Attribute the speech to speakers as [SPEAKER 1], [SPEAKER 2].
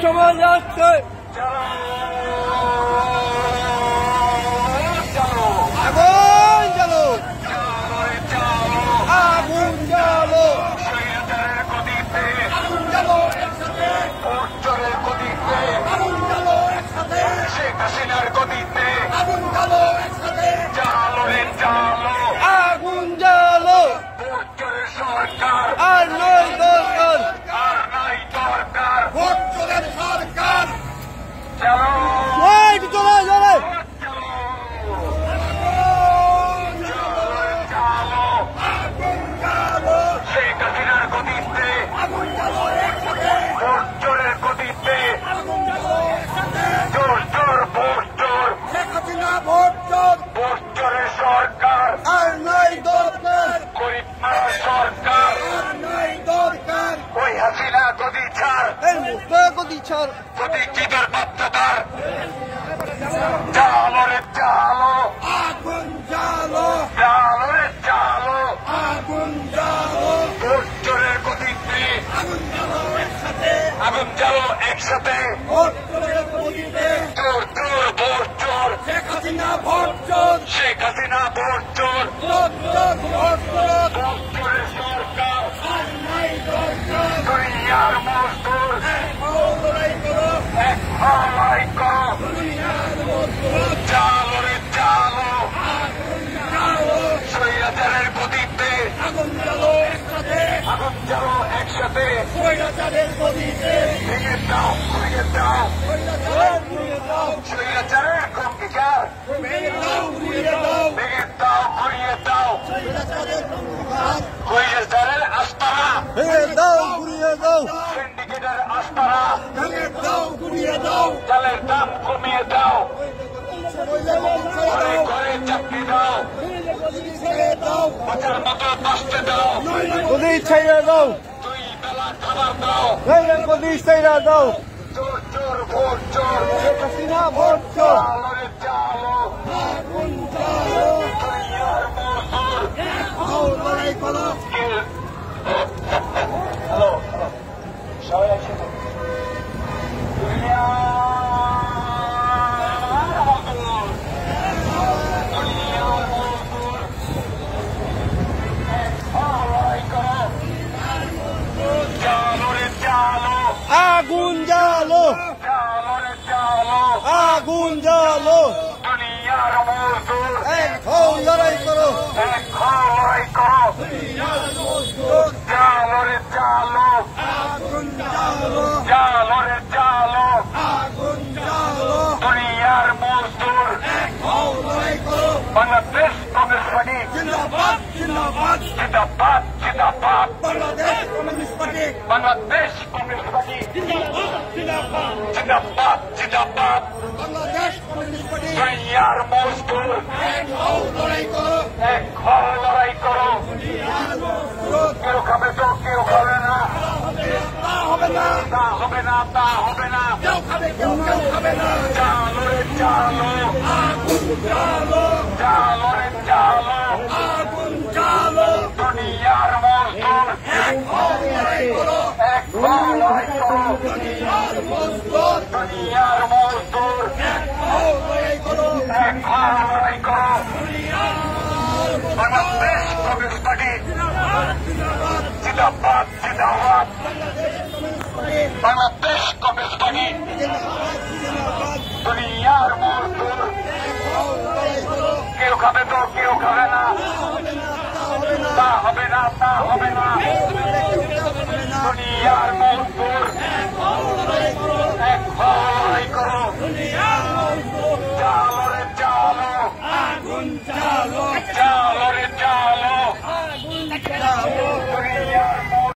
[SPEAKER 1] সমাজ আসছে আগুন জ্বালো একসাথে চোর চোর ভোট চোর শেখ হাসিনা ভোট চোর শেখ হাসিনা ভোট চোর চোরের সরকার দুনিয়ার মজদুর এক লড়াই করো চালো রে চালো স্বৈরাচারের গতিতে আগুন জ্বালো একসাথে ভেঙে দাও ভেঙে দাও স্বৈরাচারের অঙ্গীকার ভেঙে দাও ঘুরিয়ে দাও স্বৈরাচারের আস্তানা ভেঙে দাও ঘুরিয়ে দাও সিন্ডিকেটের আস্তানা ভেঙে দাও ঘুরিয়ে দাও চালের দাম কমিয়ে দাও ঘরে ঘরে চাকরি দাও বাঁচার মতো বাঁচতে দাও গদি ছেড়ে দাও 2 বেলা খাবার দাও গদি ছেড়ে দাও চোর চোর ভোট চোর শেখ হাসিনা ভোট চোর চালো আগুন জ্বালো দুনিয়ার মজদুর লড়াই করো হ্যালো সবাই আছে আগুন জ্বালো আগুন জ্বালো দুনিয়ার মজদুর এক হও লড়াই করো জ্বালো রে জ্বালো আগুন জ্বালো রে জ্বালো আগুন জ্বালো দুনিয়ার মজদুর এক হও লড়াই করো বাংলাদেশ কংগ্রেস পার্টি জিন্দাবাদ জিন্দাবাদ জিন্দাবাদ জিন্দাবাদ Bangladesh communist party Bangladesh communist party জিন্দাবাদ জিন্দাবাদ বাংলাদেশ কমিউনিস্ট পার্টি দুনিয়ার মজদুর এক হও লড়াই করো কেউ খাবে তো কেউ খাবে না তা হবে না তা হবে না তা হবে না কেউ খাবে কেউ খাবে না চালো রে চালো আগুন জ্বালো চালো রে চালো আগুন জ্বালো দুনিয়ার মজদুর এক হও লড়াই করো দুনিয়ার মজদুর এক হও লড়াই করো বাংলাদেশ কংগ্রেস পার্টি জিন্দাবাদ জিন্দাবাদ বাংলাদেশ কংগ্রেস পার্টি দুনিয়ার মজদুর কেউ খাবে তো কেউ খাবে না তা হবে না তা হবে না দুনিয়ার মজদুর এক লড়াই করো চালো রে চালো আগুন চালো